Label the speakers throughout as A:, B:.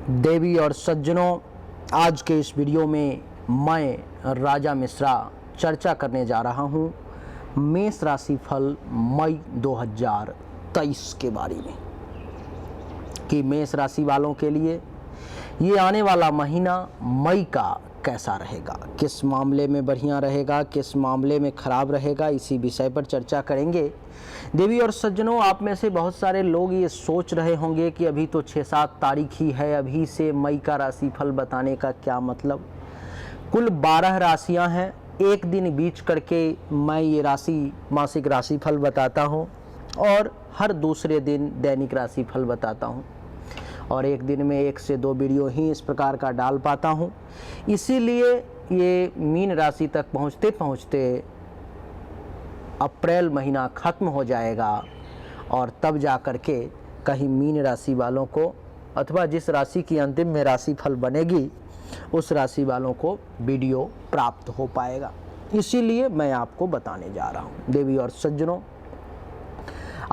A: देवी और सज्जनों, आज के इस वीडियो में मैं राजा मिश्रा चर्चा करने जा रहा हूँ मेष राशि फल मई 2023 के बारे में कि मेष राशि वालों के लिए ये आने वाला महीना मई का कैसा रहेगा, किस मामले में बढ़िया रहेगा, किस मामले में खराब रहेगा, इसी विषय पर चर्चा करेंगे। देवी और सज्जनों, आप में से बहुत सारे लोग ये सोच रहे होंगे कि अभी तो 6-7 तारीख ही है, अभी से मई का राशिफल बताने का क्या मतलब। कुल 12 राशियां हैं, एक दिन बीच करके मैं ये मासिक राशिफल बताता हूँ और हर दूसरे दिन दैनिक राशिफल बताता हूँ और एक दिन में 1 से 2 वीडियो ही इस प्रकार का डाल पाता हूँ। इसीलिए ये मीन राशि तक पहुँचते पहुँचते अप्रैल महीना ख़त्म हो जाएगा और तब जा कर के कहीं मीन राशि वालों को अथवा जिस राशि की अंतिम में राशिफल बनेगी उस राशि वालों को वीडियो प्राप्त हो पाएगा। इसीलिए मैं आपको बताने जा रहा हूँ। देवी और सज्जनों,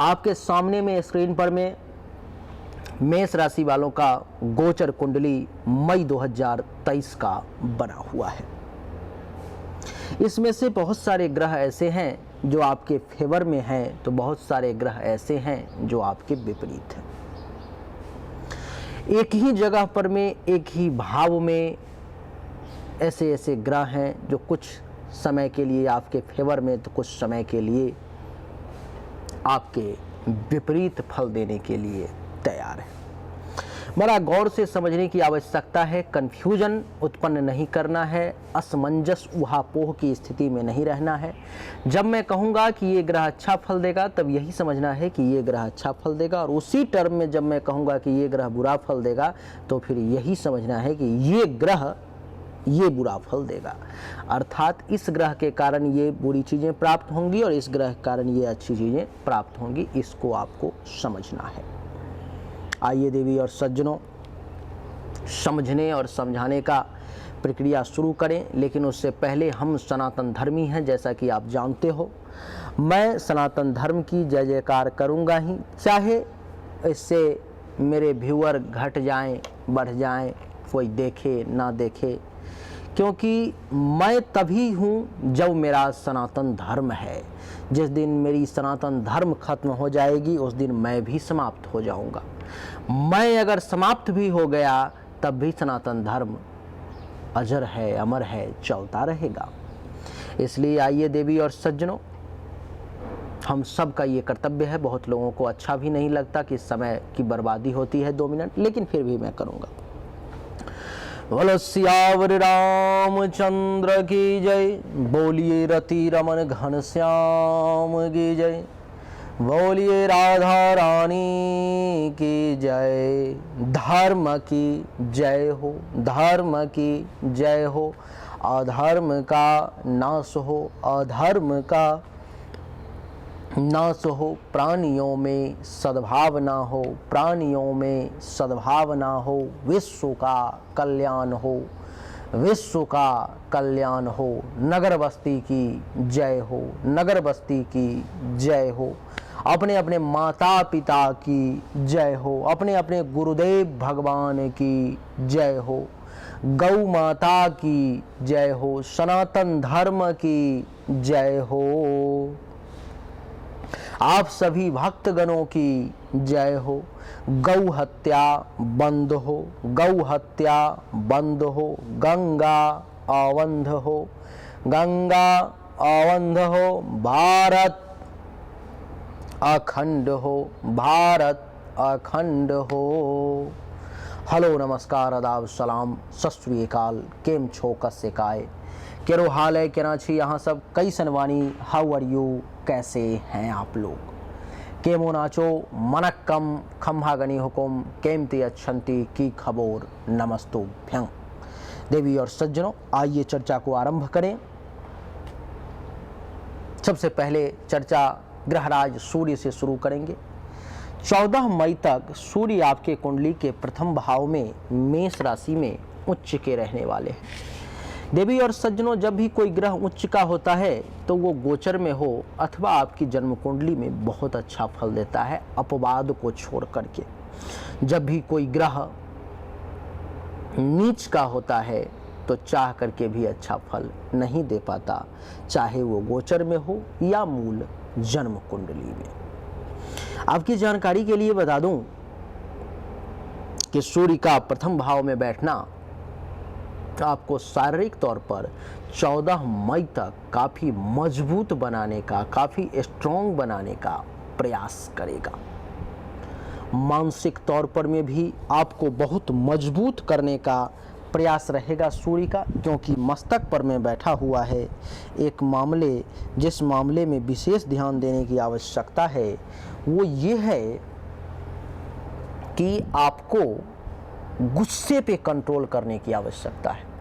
A: आपके सामने में स्क्रीन पर मैं मेष राशि वालों का गोचर कुंडली मई 2023 का बना हुआ है। इसमें से बहुत सारे ग्रह ऐसे हैं जो आपके फेवर में हैं, तो बहुत सारे ग्रह ऐसे हैं जो आपके विपरीत हैं। एक ही जगह पर में, एक ही भाव में ऐसे ऐसे ग्रह हैं जो कुछ समय के लिए आपके फेवर में तो कुछ समय के लिए आपके विपरीत फल देने के लिए तैयार है। बड़ा गौर से समझने की आवश्यकता है, कंफ्यूजन उत्पन्न नहीं करना है, असमंजस ऊहापोह की स्थिति में नहीं रहना है। जब मैं कहूँगा कि ये ग्रह अच्छा फल देगा तब यही समझना है कि ये ग्रह अच्छा फल देगा, और उसी टर्म में जब मैं कहूँगा कि ये ग्रह बुरा फल देगा तो फिर यही समझना है कि ये ग्रह ये बुरा फल देगा। अर्थात इस ग्रह के कारण ये बुरी चीज़ें प्राप्त होंगी और इस ग्रह के कारण ये अच्छी चीज़ें प्राप्त होंगी, इसको आपको समझना है। आइए देवी और सज्जनों, समझने और समझाने का प्रक्रिया शुरू करें, लेकिन उससे पहले हम सनातन धर्मी हैं, जैसा कि आप जानते हो। मैं सनातन धर्म की जय जयकार करूंगा ही, चाहे इससे मेरे व्यूअर घट जाएं, बढ़ जाएं, कोई देखे ना देखे, क्योंकि मैं तभी हूँ जब मेरा सनातन धर्म है। जिस दिन मेरी सनातन धर्म खत्म हो जाएगी उस दिन मैं भी समाप्त हो जाऊँगा। मैं अगर समाप्त भी हो गया तब भी सनातन धर्म अजर है, अमर है, चलता रहेगा। इसलिए आइए देवी और सज्जनों, हम सब का ये कर्तव्य है। बहुत लोगों को अच्छा भी नहीं लगता कि समय की बर्बादी होती है 2 मिनट, लेकिन फिर भी मैं करूँगा। बोलो सियावर रामचंद्र की जय, बोलिए रति रमन घनश्याम की जय, बोलिए राधा रानी की जय। धर्म की जय हो, धर्म की जय हो, अधर्म का नाश हो, अधर्म का नाश हो, प्राणियों में सद्भावना हो, प्राणियों में सद्भावना हो, विश्व का कल्याण हो, विश्व का कल्याण हो। नगर बस्ती की जय हो, नगर बस्ती की जय हो। अपने अपने माता पिता की जय हो, अपने अपने गुरुदेव भगवान की जय हो, गौ माता की जय हो, सनातन धर्म की जय हो, आप सभी भक्तगणों की जय हो। गौ हत्या बंद हो, गौ हत्या बंद हो, गंगा अवंध हो, गंगा अवंध हो, भारत अखंड हो, भारत अखंड हो। हेलो, नमस्कार, आदाब, सलाम, सत श्री अकाल, केम छो, कस्य काय, केरो हाल है, केना छी यहाँ सब, कई सनवानी, हाउ आर यू, कैसे हैं आप लोग, केमो नाचो, मनक्कम, खम्हागनी हुकुम, केमती अच्छंती की खबोर, नमस्तो भ्यंग। देवी और सज्जनों, आइए चर्चा को आरंभ करें। सबसे पहले चर्चा ग्रहराज सूर्य से शुरू करेंगे। 14 मई तक सूर्य आपके कुंडली के प्रथम भाव में मेष राशि में उच्च के रहने वाले हैं। देवी और सज्जनों, जब भी कोई ग्रह उच्च का होता है तो वो गोचर में हो अथवा आपकी जन्म कुंडली में बहुत अच्छा फल देता है, अपवाद को छोड़ करके। जब भी कोई ग्रह नीच का होता है तो चाह करके भी अच्छा फल नहीं दे पाता, चाहे वो गोचर में हो या मूल जन्म कुंडली में। आपकी जानकारी के लिए बता दूं कि सूर्य का प्रथम भाव में बैठना आपको शारीरिक तौर पर 14 मई तक काफ़ी मजबूत बनाने का, काफ़ी स्ट्रॉन्ग बनाने का प्रयास करेगा। मानसिक तौर पर में भी आपको बहुत मजबूत करने का प्रयास रहेगा सूर्य का, क्योंकि मस्तक पर में बैठा हुआ है। एक मामले, जिस मामले में विशेष ध्यान देने की आवश्यकता है वो ये है कि आपको गुस्से पे कंट्रोल करने की आवश्यकता है।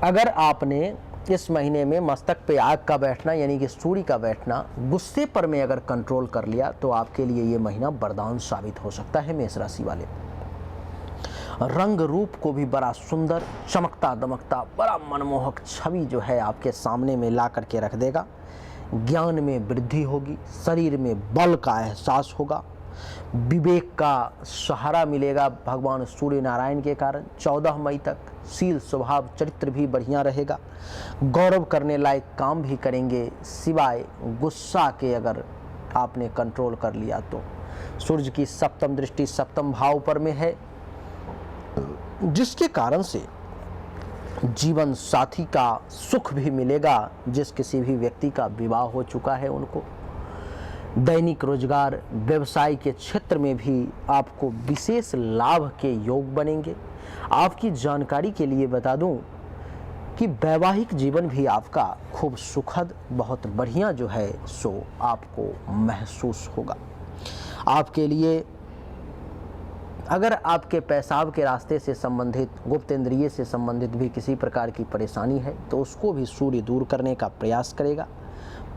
A: अगर आपने इस महीने में मस्तक पे आग का बैठना यानी कि सूर्य का बैठना गुस्से पर में अगर कंट्रोल कर लिया तो आपके लिए ये महीना वरदान साबित हो सकता है। मेष राशि वाले रंग रूप को भी बड़ा सुंदर, चमकता दमकता, बड़ा मनमोहक छवि जो है आपके सामने में ला करके रख देगा। ज्ञान में वृद्धि होगी, शरीर में बल का एहसास होगा, विवेक का सहारा मिलेगा भगवान सूर्य नारायण के कारण। 14 मई तक शील स्वभाव चरित्र भी बढ़िया रहेगा, गौरव करने लायक काम भी करेंगे, सिवाय गुस्सा के अगर आपने कंट्रोल कर लिया तो। सूर्य की सप्तम दृष्टि सप्तम भाव पर में है, जिसके कारण से जीवन साथी का सुख भी मिलेगा। जिस किसी भी व्यक्ति का विवाह हो चुका है उनको दैनिक रोजगार व्यवसाय के क्षेत्र में भी आपको विशेष लाभ के योग बनेंगे। आपकी जानकारी के लिए बता दूं कि वैवाहिक जीवन भी आपका खूब सुखद, बहुत बढ़िया जो है सो आपको महसूस होगा। आपके लिए अगर आपके पेशाब के रास्ते से संबंधित, गुप्त इंद्रिय से संबंधित भी किसी प्रकार की परेशानी है तो उसको भी सूर्य दूर करने का प्रयास करेगा।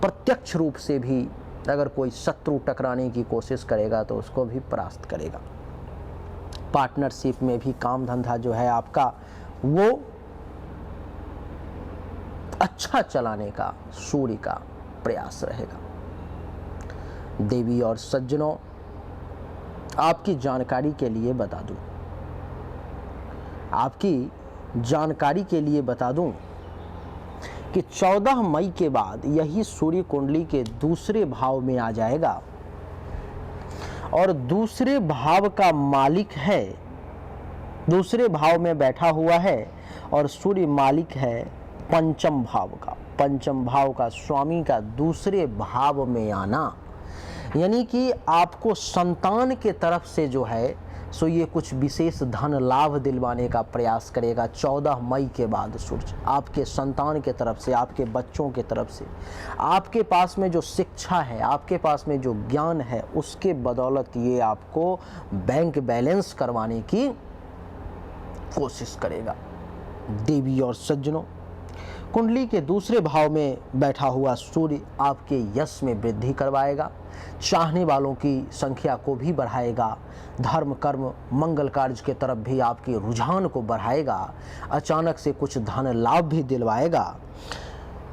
A: प्रत्यक्ष रूप से भी अगर कोई शत्रु टकराने की कोशिश करेगा तो उसको भी परास्त करेगा। पार्टनरशिप में भी काम धंधा जो है आपका वो अच्छा चलाने का सूर्य का प्रयास रहेगा। देवी और सज्जनों, आपकी जानकारी के लिए बता दूं, कि 14 मई के बाद यही सूर्य कुंडली के दूसरे भाव में आ जाएगा और दूसरे भाव का मालिक है, दूसरे भाव में बैठा हुआ है और सूर्य मालिक है पंचम भाव का। पंचम भाव का स्वामी का दूसरे भाव में आना यानी कि आपको संतान के तरफ से जो है सो ये कुछ विशेष धन लाभ दिलवाने का प्रयास करेगा। 14 मई के बाद सूर्य आपके संतान के तरफ से, आपके बच्चों के तरफ से, आपके पास में जो शिक्षा है, आपके पास में जो ज्ञान है, उसके बदौलत ये आपको बैंक बैलेंस करवाने की कोशिश करेगा। देवी और सज्जनों, कुंडली के दूसरे भाव में बैठा हुआ सूर्य आपके यश में वृद्धि करवाएगा, चाहने वालों की संख्या को भी बढ़ाएगा, धर्म कर्म मंगल कार्य के तरफ भी आपके रुझान को बढ़ाएगा, अचानक से कुछ धन लाभ भी दिलवाएगा,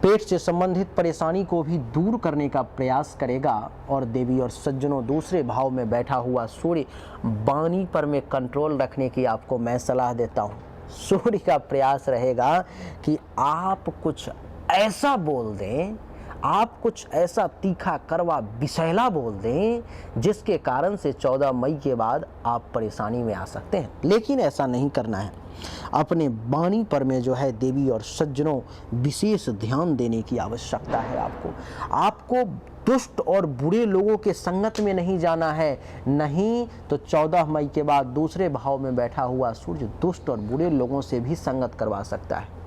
A: पेट से संबंधित परेशानी को भी दूर करने का प्रयास करेगा। और देवी और सज्जनों, दूसरे भाव में बैठा हुआ सूर्य वाणी पर में कंट्रोल रखने की आपको मैं सलाह देता हूँ। सूर्य का प्रयास रहेगा कि आप कुछ ऐसा बोल दें, आप कुछ ऐसा तीखा कड़वा विषैला बोल दें जिसके कारण से 14 मई के बाद आप परेशानी में आ सकते हैं, लेकिन ऐसा नहीं करना है। अपने वाणी पर में जो है देवी और सज्जनों विशेष ध्यान देने की आवश्यकता है। आपको दुष्ट और बुरे लोगों के संगत में नहीं जाना है, नहीं तो 14 मई के बाद दूसरे भाव में बैठा हुआ सूर्य दुष्ट और बुरे लोगों से भी संगत करवा सकता है।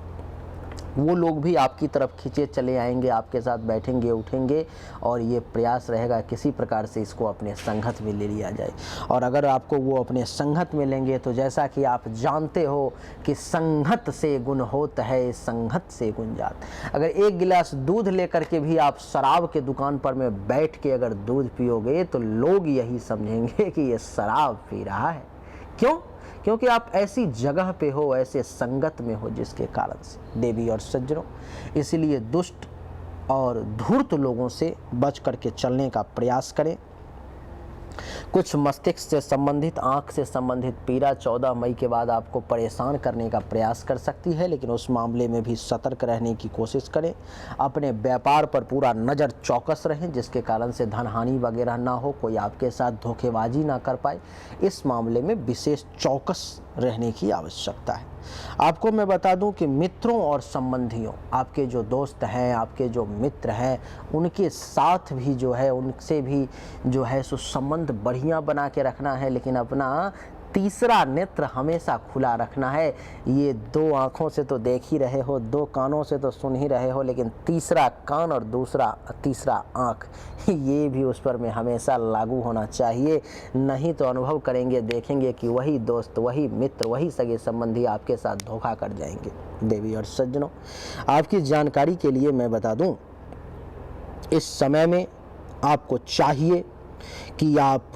A: वो लोग भी आपकी तरफ खींचे चले आएंगे, आपके साथ बैठेंगे उठेंगे और ये प्रयास रहेगा किसी प्रकार से इसको अपने संगत में ले लिया जाए। और अगर आपको वो अपने संगत में लेंगे तो जैसा कि आप जानते हो कि संगत से गुण होत है, संगत से गुण जात। अगर एक गिलास दूध लेकर के भी आप शराब के दुकान पर में बैठ के अगर दूध पियोगे तो लोग यही समझेंगे कि ये शराब पी रहा है। क्यों? क्योंकि आप ऐसी जगह पे हो, ऐसे संगत में हो जिसके कारण से। देवी और सज्जनों, इसलिए दुष्ट और धूर्त लोगों से बच करके चलने का प्रयास करें। कुछ मस्तिष्क से संबंधित, आंख से संबंधित पीड़ा 14 मई के बाद आपको परेशान करने का प्रयास कर सकती है, लेकिन उस मामले में भी सतर्क रहने की कोशिश करें। अपने व्यापार पर पूरा नज़र चौकस रहें, जिसके कारण से धन हानि वगैरह ना हो, कोई आपके साथ धोखेबाजी ना कर पाए। इस मामले में विशेष चौकस रहने की आवश्यकता है। आपको मैं बता दूं कि मित्रों और संबंधियों, आपके जो दोस्त हैं, आपके जो मित्र हैं, उनके साथ भी जो है, उनसे भी जो है सो संबंध बढ़िया बना के रखना है, लेकिन अपना तीसरा नेत्र हमेशा खुला रखना है। ये दो आँखों से तो देख ही रहे हो, दो कानों से तो सुन ही रहे हो, लेकिन तीसरा कान और तीसरा आँख, ये भी उस पर में हमेशा लागू होना चाहिए। नहीं तो अनुभव करेंगे, देखेंगे कि वही दोस्त, वही मित्र, वही सगे संबंधी आपके साथ धोखा कर जाएंगे। देवी और सज्जनों, आपकी जानकारी के लिए मैं बता दूं, इस समय में आपको चाहिए कि आप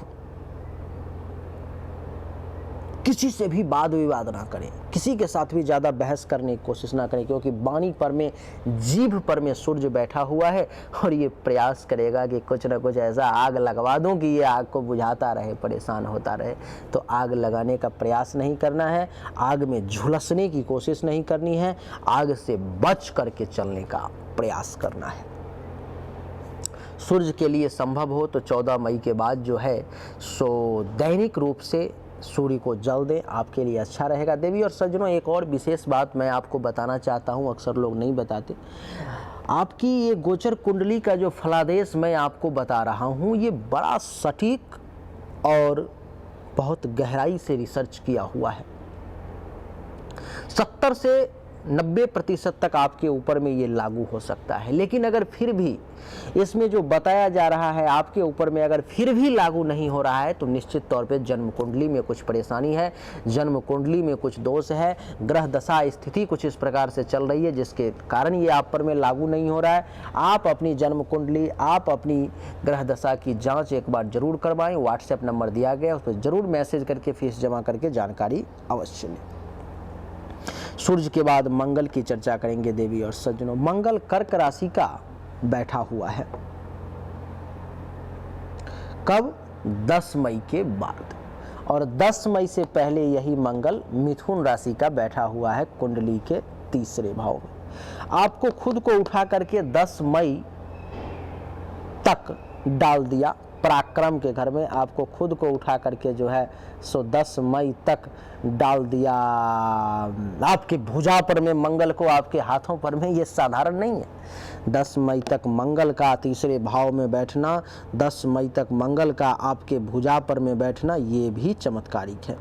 A: किसी से भी वाद विवाद ना करें, किसी के साथ भी ज़्यादा बहस करने की कोशिश ना करें, क्योंकि वाणी पर में, जीभ पर में सूर्य बैठा हुआ है और ये प्रयास करेगा कि कुछ ना कुछ ऐसा आग लगवा दूं कि ये आग को बुझाता रहे, परेशान होता रहे। तो आग लगाने का प्रयास नहीं करना है, आग में झुलसने की कोशिश नहीं करनी है, आग से बच करके चलने का प्रयास करना है। सूर्य के लिए संभव हो तो 14 मई के बाद जो है सो दैनिक रूप से सूर्य को जल दें, आपके लिए अच्छा रहेगा। देवी और सज्जनों, एक और विशेष बात मैं आपको बताना चाहता हूं, अक्सर लोग नहीं बताते। आपकी ये गोचर कुंडली का जो फलादेश मैं आपको बता रहा हूं, ये बड़ा सटीक और बहुत गहराई से रिसर्च किया हुआ है। 70 से 90% तक आपके ऊपर में ये लागू हो सकता है, लेकिन अगर फिर भी इसमें जो बताया जा रहा है आपके ऊपर में अगर फिर भी लागू नहीं हो रहा है, तो निश्चित तौर पे जन्म कुंडली में कुछ परेशानी है, जन्म कुंडली में कुछ दोष है, ग्रह दशा स्थिति कुछ इस प्रकार से चल रही है जिसके कारण ये आप पर में लागू नहीं हो रहा है। आप अपनी जन्म कुंडली, आप अपनी ग्रह दशा की जाँच एक बार जरूर करवाएं। व्हाट्सएप नंबर दिया गया, उस पर जरूर मैसेज करके फीस जमा करके जानकारी अवश्य लें। सूर्य के बाद मंगल की चर्चा करेंगे। देवी और सज्जनों, मंगल कर्क राशि का बैठा हुआ है। कब? 10 मई के बाद, और 10 मई से पहले यही मंगल मिथुन राशि का बैठा हुआ है कुंडली के तीसरे भाव में। आपको खुद को उठा करके 10 मई तक डाल दिया पराक्रम के घर में, आपको खुद को उठा करके जो है सो 10 मई तक डाल दिया आपके भुजा पर में मंगल को, आपके हाथों पर में। ये साधारण नहीं है। 10 मई तक मंगल का तीसरे भाव में बैठना, 10 मई तक मंगल का आपके भुजा पर में बैठना, ये भी चमत्कारिक है।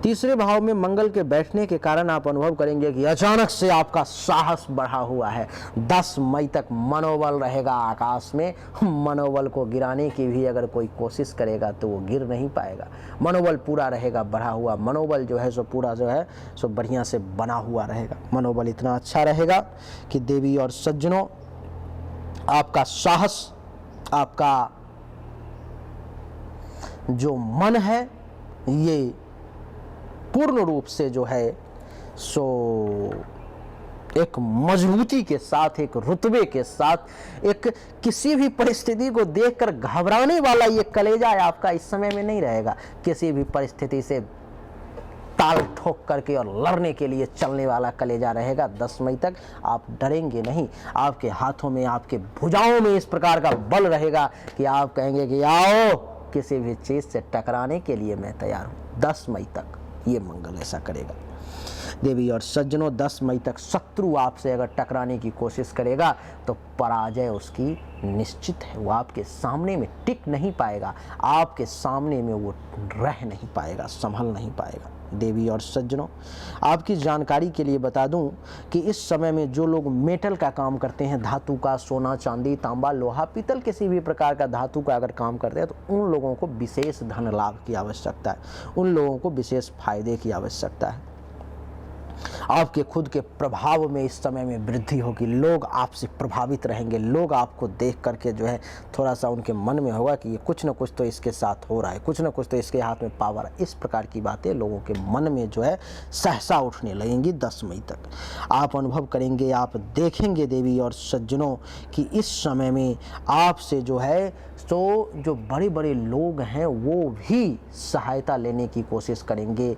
A: तीसरे भाव में मंगल के बैठने के कारण आप अनुभव करेंगे कि अचानक से आपका साहस बढ़ा हुआ है। 10 मई तक मनोबल रहेगा आकाश में। मनोबल को गिराने की भी अगर कोई कोशिश करेगा तो वो गिर नहीं पाएगा। मनोबल पूरा रहेगा बढ़ा हुआ, मनोबल जो है सो पूरा जो है सो बढ़िया से बना हुआ रहेगा। मनोबल इतना अच्छा रहेगा कि देवी और सज्जनों, आपका साहस, आपका जो मन है, ये पूर्ण रूप से जो है सो एक मजबूती के साथ, एक रुतबे के साथ, एक किसी भी परिस्थिति को देखकर घबराने वाला ये कलेजा आपका इस समय में नहीं रहेगा। किसी भी परिस्थिति से ताल ठोक करके और लड़ने के लिए चलने वाला कलेजा रहेगा। 10 मई तक आप डरेंगे नहीं। आपके हाथों में, आपके भुजाओं में इस प्रकार का बल रहेगा कि आप कहेंगे कि आओ, किसी भी चीज़ से टकराने के लिए मैं तैयार हूँ। 10 मई तक ये मंगल ऐसा करेगा। देवी और सज्जनों, 10 मई तक शत्रु आपसे अगर टकराने की कोशिश करेगा तो पराजय उसकी निश्चित है। वो आपके सामने में टिक नहीं पाएगा, आपके सामने में वो रह नहीं पाएगा, संभल नहीं पाएगा। देवी और सज्जनों, आपकी जानकारी के लिए बता दूं कि इस समय में जो लोग मेटल का काम करते हैं, धातु का, सोना, चांदी, तांबा, लोहा, पीतल, किसी भी प्रकार का धातु का अगर काम करते हैं, तो उन लोगों को विशेष धन लाभ की आवश्यकता है, उन लोगों को विशेष फायदे की आवश्यकता है। आपके खुद के प्रभाव में इस समय में वृद्धि होगी। लोग आपसे प्रभावित रहेंगे, लोग आपको देख करके जो है थोड़ा सा उनके मन में होगा कि ये कुछ ना कुछ तो इसके साथ हो रहा है, कुछ ना कुछ तो इसके हाथ में पावर है। इस प्रकार की बातें लोगों के मन में जो है सहसा उठने लगेंगी। 10 मई तक आप अनुभव करेंगे, आप देखेंगे देवी और सज्जनों कि इस समय में आपसे जो है तो जो बड़े बड़े लोग हैं वो भी सहायता लेने की कोशिश करेंगे।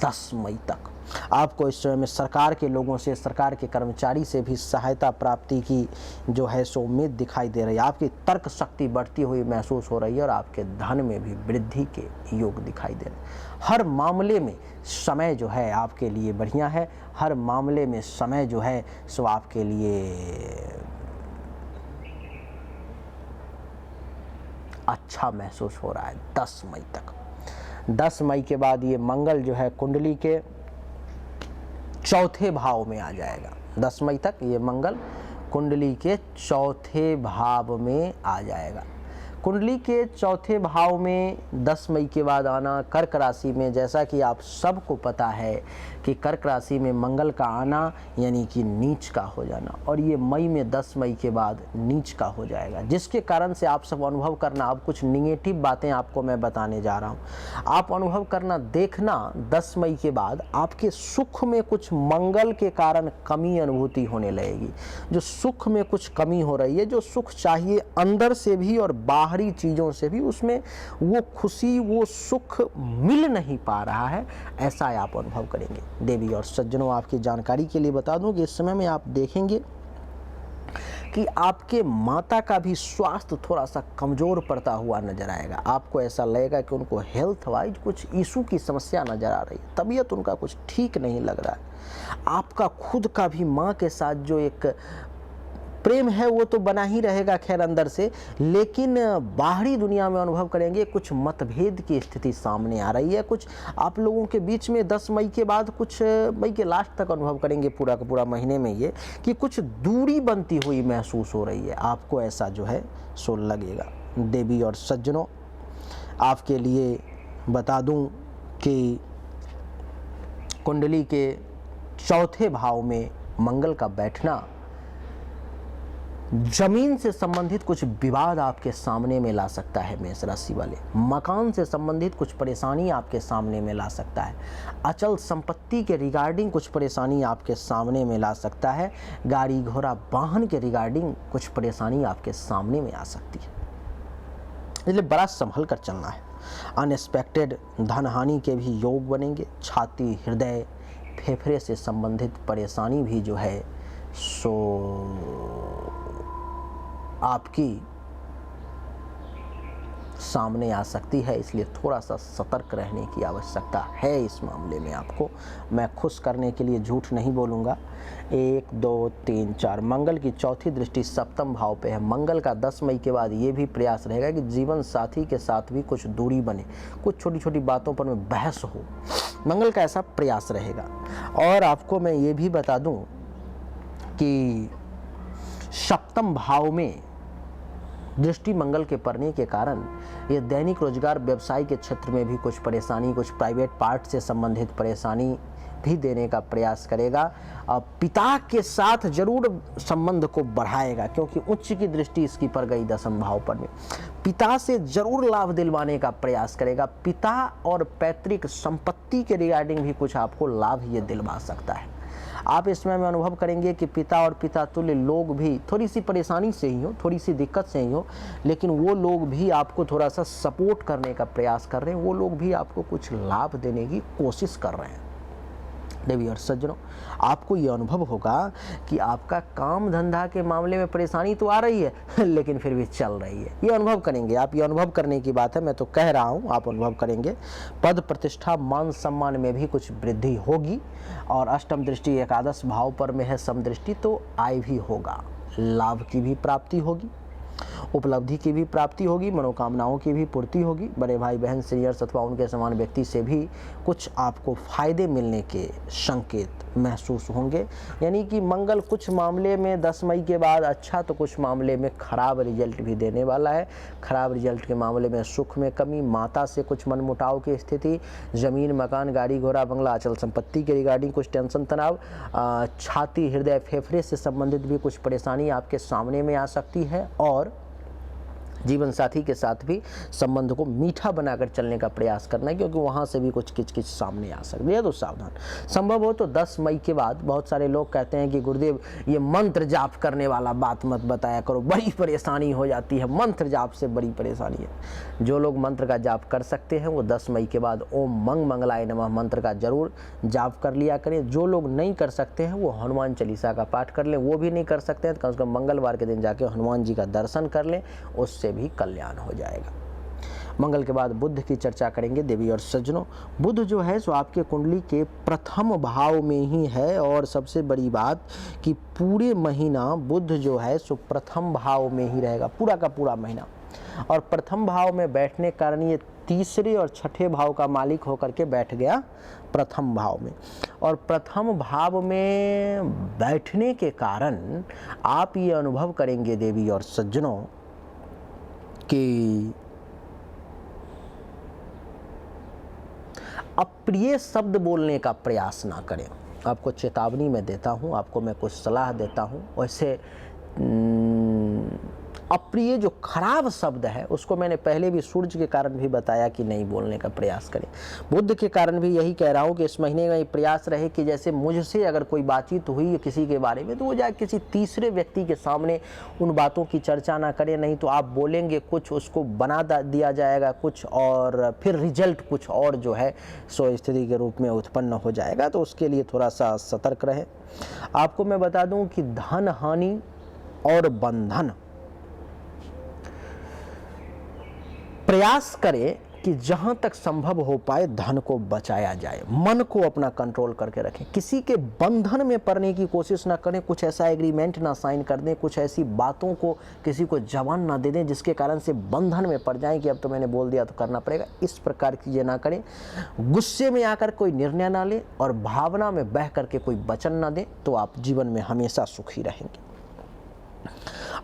A: 10 मई तक आपको इस समय में सरकार के लोगों से, सरकार के कर्मचारी से भी सहायता प्राप्ति की जो है सो उम्मीद दिखाई दे रही है। आपकी तर्क शक्ति बढ़ती हुई महसूस हो रही है और आपके धन में भी वृद्धि के योग दिखाई दे रहे हैं। हर मामले में समय जो है आपके लिए बढ़िया है, हर मामले में समय जो है सो आपके लिए अच्छा महसूस हो रहा है। 10 मई तक, 10 मई के बाद ये मंगल जो है कुंडली के चौथे भाव में आ जाएगा। 10 मई तक ये मंगल कुंडली के चौथे भाव में आ जाएगा। कुंडली के चौथे भाव में 10 मई के बाद आना, कर्क राशि में, जैसा कि आप सबको पता है कि कर्क राशि में मंगल का आना यानी कि नीच का हो जाना, और ये मई में 10 मई के बाद नीच का हो जाएगा, जिसके कारण से आप सब अनुभव करना। अब कुछ निगेटिव बातें आपको मैं बताने जा रहा हूँ, आप अनुभव करना, देखना 10 मई के बाद आपके सुख में कुछ मंगल के कारण कमी अनुभूति होने लगेगी। जो सुख में कुछ कमी हो रही है, जो सुख चाहिए अंदर से भी और बाहरी चीज़ों से भी, उसमें वो खुशी, वो सुख मिल नहीं पा रहा है, ऐसा आप अनुभव करेंगे। देवी और सज्जनों, आपकी जानकारी के लिए बता दूं कि इस समय में आप देखेंगे कि आपके माता का भी स्वास्थ्य थोड़ा सा कमज़ोर पड़ता हुआ नजर आएगा। आपको ऐसा लगेगा कि उनको हेल्थ वाइज कुछ इशू की समस्या नज़र आ रही है, तबीयत उनका कुछ ठीक नहीं लग रहा है। आपका खुद का भी माँ के साथ जो एक प्रेम है वो तो बना ही रहेगा खैर अंदर से, लेकिन बाहरी दुनिया में अनुभव करेंगे कुछ मतभेद की स्थिति सामने आ रही है। कुछ आप लोगों के बीच में 10 मई के बाद, कुछ मई के लास्ट तक अनुभव करेंगे, पूरा का पूरा महीने में, ये कि कुछ दूरी बनती हुई महसूस हो रही है। आपको ऐसा जो है सो लगेगा। देवी और सज्जनों, आपके लिए बता दूं कि कुंडली के चौथे भाव में मंगल का बैठना जमीन से संबंधित कुछ विवाद आपके सामने में ला सकता है। मेष राशि वाले, मकान से संबंधित कुछ परेशानी आपके सामने में ला सकता है। अचल संपत्ति के रिगार्डिंग कुछ परेशानी आपके सामने में ला सकता है। गाड़ी घोड़ा वाहन के रिगार्डिंग कुछ परेशानी आपके सामने में आ सकती है, इसलिए बड़ा संभल कर चलना है। अनएक्सपेक्टेड धन हानि के भी योग बनेंगे। छाती, हृदय, फेफड़े से संबंधित परेशानी भी जो है सो आपकी सामने आ सकती है, इसलिए थोड़ा सा सतर्क रहने की आवश्यकता है इस मामले में। आपको मैं खुश करने के लिए झूठ नहीं बोलूँगा। 1 2 3 4 मंगल की चौथी दृष्टि सप्तम भाव पे है। मंगल का 10 मई के बाद ये भी प्रयास रहेगा कि जीवन साथी के साथ भी कुछ दूरी बने, कुछ छोटी छोटी बातों पर में बहस हो, मंगल का ऐसा प्रयास रहेगा। और आपको मैं ये भी बता दूं कि सप्तम भाव में दृष्टि मंगल के पड़ने के कारण ये दैनिक रोजगार, व्यवसाय के क्षेत्र में भी कुछ परेशानी, कुछ प्राइवेट पार्ट से संबंधित परेशानी भी देने का प्रयास करेगा। पिता के साथ जरूर संबंध को बढ़ाएगा, क्योंकि उच्च की दृष्टि इसकी पड़ गई 10वें भाव पर में। पिता से जरूर लाभ दिलवाने का प्रयास करेगा। पिता और पैतृक संपत्ति के रिगार्डिंग भी कुछ आपको लाभ ये दिलवा सकता है। आप इस समय में अनुभव करेंगे कि पिता और पिता तुल्य लोग भी थोड़ी सी परेशानी से ही हो, थोड़ी सी दिक्कत से ही हो, लेकिन वो लोग भी आपको थोड़ा सा सपोर्ट करने का प्रयास कर रहे हैं, वो लोग भी आपको कुछ लाभ देने की कोशिश कर रहे हैं। देवी और सज्जनों, आपको ये अनुभव होगा कि आपका काम धंधा के मामले में परेशानी तो आ रही है लेकिन फिर भी चल रही है। ये अनुभव करेंगे आप, ये अनुभव करने की बात है, मैं तो कह रहा हूँ, आप अनुभव करेंगे। पद प्रतिष्ठा, मान सम्मान में भी कुछ वृद्धि होगी। और अष्टम दृष्टि एकादश भाव पर में है समदृष्टि, तो आय भी होगा, लाभ की भी प्राप्ति होगी। उपलब्धि की भी प्राप्ति होगी, मनोकामनाओं की भी पूर्ति होगी। बड़े भाई बहन सीनियर्स अथवा उनके समान व्यक्ति से भी कुछ आपको फायदे मिलने के संकेत महसूस होंगे। यानी कि मंगल कुछ मामले में 10 मई के बाद अच्छा तो कुछ मामले में खराब रिजल्ट भी देने वाला है। खराब रिजल्ट के मामले में सुख में कमी, माता से कुछ मनमुटाव की स्थिति, ज़मीन मकान गाड़ी घोड़ा बंगला अचल संपत्ति के रिगार्डिंग कुछ टेंशन तनाव, छाती हृदय फेफड़े से संबंधित भी कुछ परेशानी आपके सामने में आ सकती है। और जीवन साथी के साथ भी संबंध को मीठा बनाकर चलने का प्रयास करना है, क्योंकि वहाँ से भी कुछ किचकिच सामने आ सकती है, तो सावधान। संभव हो तो 10 मई के बाद बहुत सारे लोग कहते हैं कि गुरुदेव ये मंत्र जाप करने वाला बात मत बताया करो, बड़ी परेशानी हो जाती है, मंत्र जाप से बड़ी परेशानी है। जो लोग मंत्र का जाप कर सकते हैं वो 10 मई के बाद ओम मंग मंगलाय नमः मंत्र का जरूर जाप कर लिया करें। जो लोग नहीं कर सकते हैं वो हनुमान चालीसा का पाठ कर लें। वो भी नहीं कर सकते हैं तो कम से कम मंगलवार के दिन जाके हनुमान जी का दर्शन कर लें, उससे भी कल्याण हो जाएगा। मंगल के बाद बुध की चर्चा करेंगे देवी और सज्जनों। बुध जो है सो आपके कुंडली के प्रथम भाव में ही है, और सबसे बड़ी बात कि पूरे महीना बुध जो है सो प्रथम भाव में ही रहेगा, पूरा का पूरा महीना। और प्रथम भाव में बैठने के कारण ये तीसरे और छठे भाव का मालिक होकर के बैठ गया प्रथम भाव में। और प्रथम भाव में बैठने के कारण आप ये अनुभव करेंगे देवी और सज्जनों कि अप्रिय शब्द बोलने का प्रयास ना करें। आपको चेतावनी मैं देता हूं, आपको मैं कुछ सलाह देता हूं। वैसे अप्रिय जो खराब शब्द है उसको मैंने पहले भी सूर्य के कारण भी बताया कि नहीं बोलने का प्रयास करें। बुध के कारण भी यही कह रहा हूँ कि इस महीने में प्रयास रहे कि जैसे मुझसे अगर कोई बातचीत हुई किसी के बारे में तो वो जाए किसी तीसरे व्यक्ति के सामने उन बातों की चर्चा ना करें, नहीं तो आप बोलेंगे कुछ, उसको बना दिया जाएगा कुछ, और फिर रिजल्ट कुछ और जो है सो स्थिति के रूप में उत्पन्न हो जाएगा। तो उसके लिए थोड़ा सा सतर्क रहें। आपको मैं बता दूं कि धन हानि और बंधन, प्रयास करें कि जहां तक संभव हो पाए धन को बचाया जाए, मन को अपना कंट्रोल करके रखें। किसी के बंधन में पड़ने की कोशिश ना करें, कुछ ऐसा एग्रीमेंट ना साइन कर दें, कुछ ऐसी बातों को किसी को जवान ना दे दें जिसके कारण से बंधन में पड़ जाएं कि अब तो मैंने बोल दिया तो करना पड़ेगा। इस प्रकार की चीजें ना करें। गुस्से में आकर कोई निर्णय ना लें और भावना में बह करके कोई वचन ना दें, तो आप जीवन में हमेशा सुखी रहेंगे।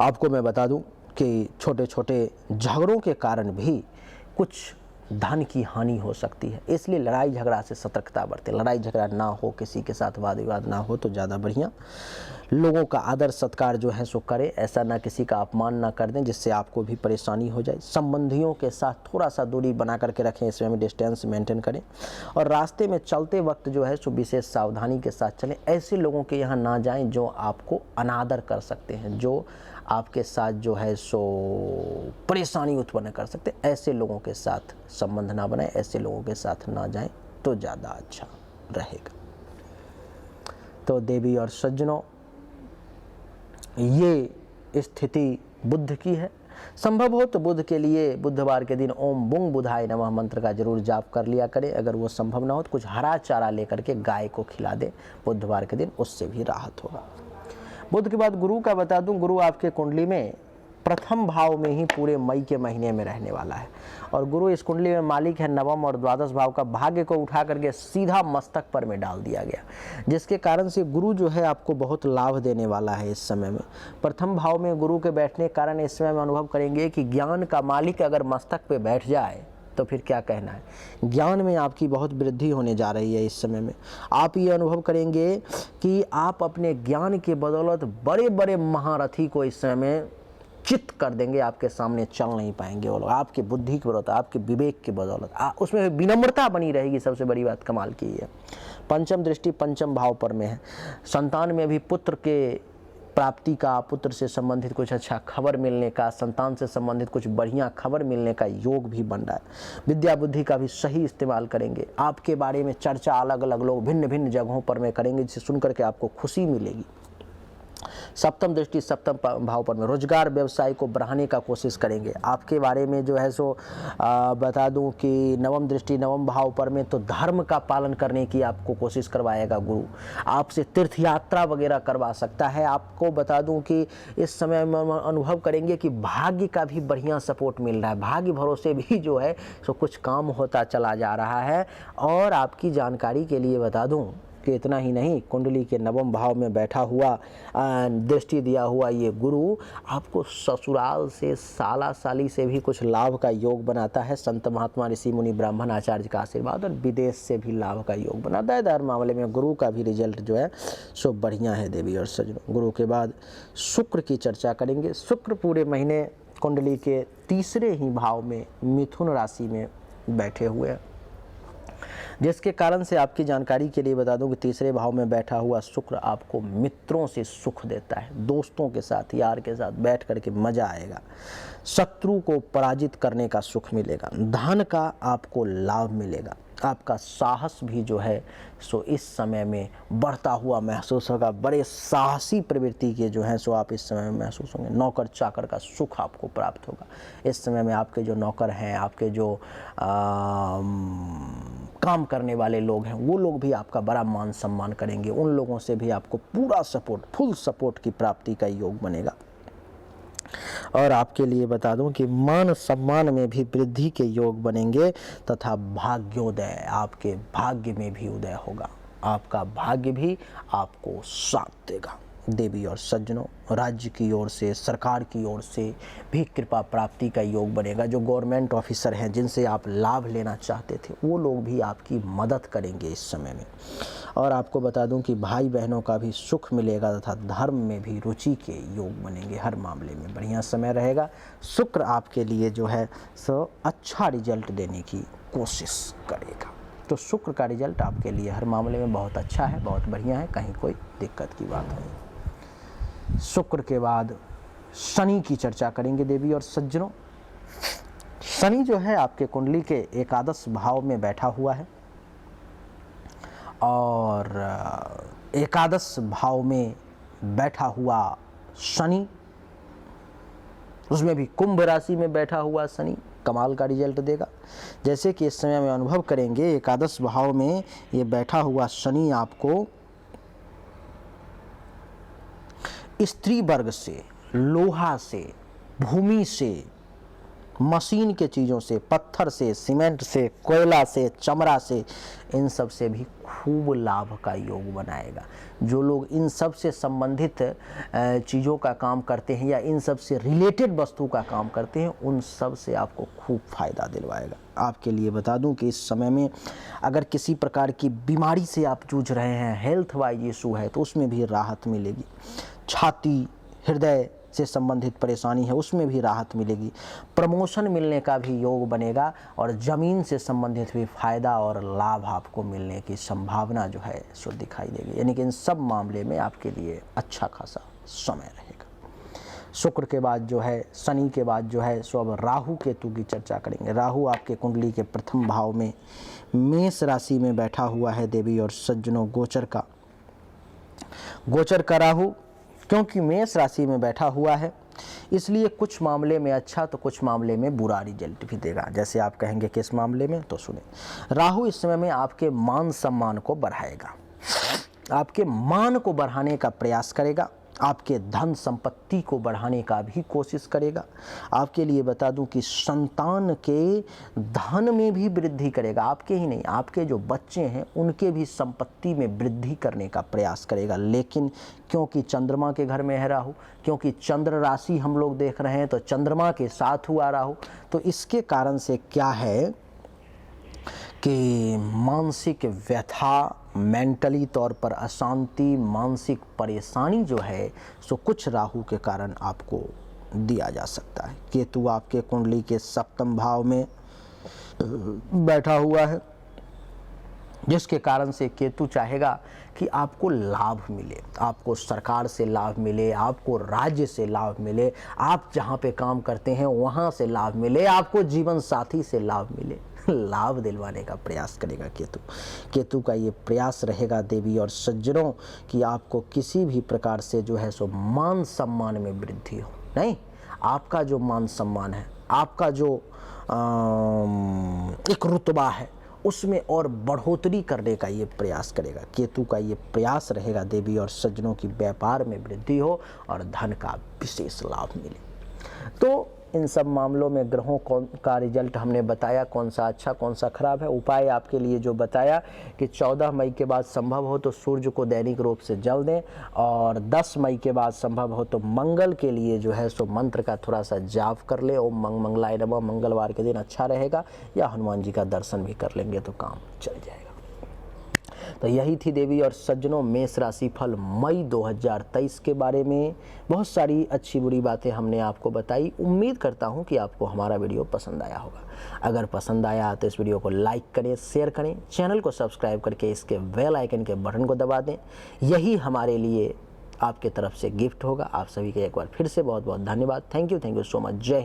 A: आपको मैं बता दूं कि छोटे छोटे झगड़ों के कारण भी कुछ धन की हानि हो सकती है, इसलिए लड़ाई झगड़ा से सतर्कता बरतें। लड़ाई झगड़ा ना हो, किसी के साथ वाद विवाद ना हो तो ज़्यादा बढ़िया। लोगों का आदर सत्कार जो है सो करें, ऐसा ना किसी का अपमान ना कर दें जिससे आपको भी परेशानी हो जाए। संबंधियों के साथ थोड़ा सा दूरी बना करके रखें, इसमें में डिस्टेंस मेंटेन करें। और रास्ते में चलते वक्त जो है सो विशेष सावधानी के साथ चलें। ऐसे लोगों के यहाँ ना जाएं जो आपको अनादर कर सकते हैं, जो आपके साथ जो है सो परेशानी उत्पन्न कर सकते। ऐसे लोगों के साथ संबंध ना बनाएं, ऐसे लोगों के साथ ना जाएं तो ज़्यादा अच्छा रहेगा। तो देवी और सज्जनों, ये स्थिति बुध की है। संभव हो तो बुध के लिए बुधवार के दिन ओम बुंग बुधाय नमः मंत्र का जरूर जाप कर लिया करें। अगर वो संभव ना हो तो कुछ हरा चारा लेकर के गाय को खिला दे बुधवार के दिन, उससे भी राहत होगा। बुध के बाद गुरु का बता दूं, गुरु आपके कुंडली में प्रथम भाव में ही पूरे मई के महीने में रहने वाला है। और गुरु इस कुंडली में मालिक है नवम और द्वादश भाव का। भाग्य को उठा करके सीधा मस्तक पर में डाल दिया गया, जिसके कारण से गुरु जो है आपको बहुत लाभ देने वाला है इस समय में। प्रथम भाव में गुरु के बैठने के कारण इस समय में अनुभव करेंगे कि ज्ञान का मालिक अगर मस्तक पे बैठ जाए तो फिर क्या कहना है। ज्ञान में आपकी बहुत वृद्धि होने जा रही है इस समय में। आप ये अनुभव करेंगे कि आप अपने ज्ञान के बदौलत बड़े बड़े महारथी को इस समय में चित कर देंगे, आपके सामने चल नहीं पाएंगे वो लोग। आपकी बुद्धि की बदौलत, आपके विवेक की बदौलत, उसमें विनम्रता बनी रहेगी। सबसे बड़ी बात कमाल की है, पंचम दृष्टि पंचम भाव पर में है। संतान में भी पुत्र के प्राप्ति का, पुत्र से संबंधित कुछ अच्छा खबर मिलने का, संतान से संबंधित कुछ बढ़िया खबर मिलने का योग भी बन रहा है। विद्या बुद्धि का भी सही इस्तेमाल करेंगे। आपके बारे में चर्चा अलग अलग लोग भिन्न भिन्न जगहों पर में करेंगे, जिसे सुनकर के आपको खुशी मिलेगी। सप्तम दृष्टि सप्तम भाव पर में रोजगार व्यवसाय को बढ़ाने का कोशिश करेंगे। आपके बारे में जो है सो बता दूं कि नवम दृष्टि नवम भाव पर में तो धर्म का पालन करने की आपको कोशिश करवाएगा गुरु। आपसे तीर्थ यात्रा वगैरह करवा सकता है। आपको बता दूं कि इस समय में अनुभव करेंगे कि भाग्य का भी बढ़िया सपोर्ट मिल रहा है। भाग्य भरोसे भी जो है सो कुछ काम होता चला जा रहा है। और आपकी जानकारी के लिए बता दूं कि इतना ही नहीं, कुंडली के नवम भाव में बैठा हुआ दृष्टि दिया हुआ ये गुरु आपको ससुराल से साला साली से भी कुछ लाभ का योग बनाता है। संत महात्मा ऋषि मुनि ब्राह्मण आचार्य का आशीर्वाद और विदेश से भी लाभ का योग बनाता है। हर मामले में गुरु का भी रिजल्ट जो है सो बढ़िया है देवी और सज्जनों। गुरु के बाद शुक्र की चर्चा करेंगे। शुक्र पूरे महीने कुंडली के तीसरे ही भाव में मिथुन राशि में बैठे हुए हैं, जिसके कारण से आपकी जानकारी के लिए बता दूं कि तीसरे भाव में बैठा हुआ शुक्र आपको मित्रों से सुख देता है। दोस्तों के साथ यार के साथ बैठ करके मजा आएगा। शत्रु को पराजित करने का सुख मिलेगा। धन का आपको लाभ मिलेगा। आपका साहस भी जो है सो इस समय में बढ़ता हुआ महसूस होगा। बड़े साहसी प्रवृत्ति के जो हैं सो आप इस समय में महसूस होंगे। नौकर चाकर का सुख आपको प्राप्त होगा। इस समय में आपके जो नौकर हैं, आपके जो काम करने वाले लोग हैं, वो लोग भी आपका बड़ा मान सम्मान करेंगे। उन लोगों से भी आपको पूरा सपोर्ट, फुल सपोर्ट की प्राप्ति का योग बनेगा। और आपके लिए बता दूं कि मान सम्मान में भी वृद्धि के योग बनेंगे तथा भाग्योदय, आपके भाग्य में भी उदय होगा। आपका भाग्य भी आपको साथ देगा। देवी और सज्जनों, राज्य की ओर से, सरकार की ओर से भी कृपा प्राप्ति का योग बनेगा। जो गवर्नमेंट ऑफिसर हैं, जिनसे आप लाभ लेना चाहते थे, वो लोग भी आपकी मदद करेंगे इस समय में। और आपको बता दूं कि भाई बहनों का भी सुख मिलेगा तथा धर्म में भी रुचि के योग बनेंगे। हर मामले में बढ़िया समय रहेगा। शुक्र आपके लिए जो है सो अच्छा रिजल्ट देने की कोशिश करेगा। तो शुक्र का रिजल्ट आपके लिए हर मामले में बहुत अच्छा है, बहुत बढ़िया है, कहीं कोई दिक्कत की बात नहीं। शुक्र के बाद शनि की चर्चा करेंगे देवी और सज्जनों। शनि जो है आपके कुंडली के एकादश भाव में बैठा हुआ है और एकादश भाव में बैठा हुआ शनि, उसमें भी कुंभ राशि में बैठा हुआ शनि कमाल का रिजल्ट देगा। जैसे कि इस समय में अनुभव करेंगे, एकादश भाव में ये बैठा हुआ शनि आपको स्त्री वर्ग से, लोहा से, भूमि से, मशीन के चीज़ों से, पत्थर से, सीमेंट से, कोयला से, चमड़ा से, इन सब से भी खूब लाभ का योग बनाएगा। जो लोग इन सब से संबंधित चीज़ों का काम करते हैं या इन सब से रिलेटेड वस्तु का काम करते हैं, उन सब से आपको खूब फायदा दिलवाएगा। आपके लिए बता दूं कि इस समय में अगर किसी प्रकार की बीमारी से आप जूझ रहे हैं, हेल्थ वाइज इशू है, तो उसमें भी राहत मिलेगी। छाती, हृदय से संबंधित परेशानी है, उसमें भी राहत मिलेगी। प्रमोशन मिलने का भी योग बनेगा और ज़मीन से संबंधित भी फायदा और लाभ आपको मिलने की संभावना जो है सो दिखाई देगी। यानी कि इन सब मामले में आपके लिए अच्छा खासा समय रहेगा। शुक्र के बाद जो है, शनि के बाद जो है सो अब राहु केतु की चर्चा करेंगे। राहु आपके कुंडली के प्रथम भाव में मेष राशि में बैठा हुआ है देवी और सज्जनों। गोचर का राहु क्योंकि मेष राशि में बैठा हुआ है, इसलिए कुछ मामले में अच्छा तो कुछ मामले में बुरा रिजल्ट भी देगा। जैसे आप कहेंगे किस मामले में, तो सुने। राहु इस समय में आपके मान सम्मान को बढ़ाएगा, आपके मान को बढ़ाने का प्रयास करेगा, आपके धन संपत्ति को बढ़ाने का भी कोशिश करेगा। आपके लिए बता दूं कि संतान के धन में भी वृद्धि करेगा। आपके ही नहीं, आपके जो बच्चे हैं उनके भी संपत्ति में वृद्धि करने का प्रयास करेगा। लेकिन क्योंकि चंद्रमा के घर में है राहु, क्योंकि चंद्र राशि हम लोग देख रहे हैं, तो चंद्रमा के साथ हुआ राहु, तो इसके कारण से क्या है कि मानसिक व्यथा, मेंटली तौर पर अशांति, मानसिक परेशानी जो है सो कुछ राहु के कारण आपको दिया जा सकता है। केतु आपके कुंडली के सप्तम भाव में बैठा हुआ है, जिसके कारण से केतु चाहेगा कि आपको लाभ मिले, आपको सरकार से लाभ मिले, आपको राज्य से लाभ मिले, आप जहाँ पे काम करते हैं वहाँ से लाभ मिले, आपको जीवन साथी से लाभ मिले। लाभ दिलवाने का प्रयास करेगा केतु। केतु का ये प्रयास रहेगा देवी और सज्जनों कि आपको किसी भी प्रकार से जो है सो मान सम्मान में वृद्धि हो। नहीं, आपका जो मान सम्मान है, आपका जो एक रुतबा है, उसमें और बढ़ोतरी करने का ये प्रयास करेगा। केतु का ये प्रयास रहेगा देवी और सज्जनों की व्यापार में वृद्धि हो और धन का विशेष लाभ मिले। तो इन सब मामलों में ग्रहों का रिजल्ट हमने बताया, कौन सा अच्छा कौन सा खराब है। उपाय आपके लिए जो बताया कि 14 मई के बाद संभव हो तो सूर्य को दैनिक रूप से जल दें, और 10 मई के बाद संभव हो तो मंगल के लिए जो है सो मंत्र का थोड़ा सा जाप कर ले, ओम मंगलाय नमः, मंगलवार के दिन अच्छा रहेगा, या हनुमान जी का दर्शन भी कर लेंगे तो काम चल जाएगा। तो यही थी देवी और सज्जनों मेष राशि फल मई 2023 के बारे में। बहुत सारी अच्छी बुरी बातें हमने आपको बताई। उम्मीद करता हूं कि आपको हमारा वीडियो पसंद आया होगा। अगर पसंद आया तो इस वीडियो को लाइक करें, शेयर करें, चैनल को सब्सक्राइब करके इसके बेल आइकन के बटन को दबा दें। यही हमारे लिए आपके तरफ से गिफ्ट होगा। आप सभी का एक बार फिर से बहुत बहुत धन्यवाद। Thank you so much. जय हिंद।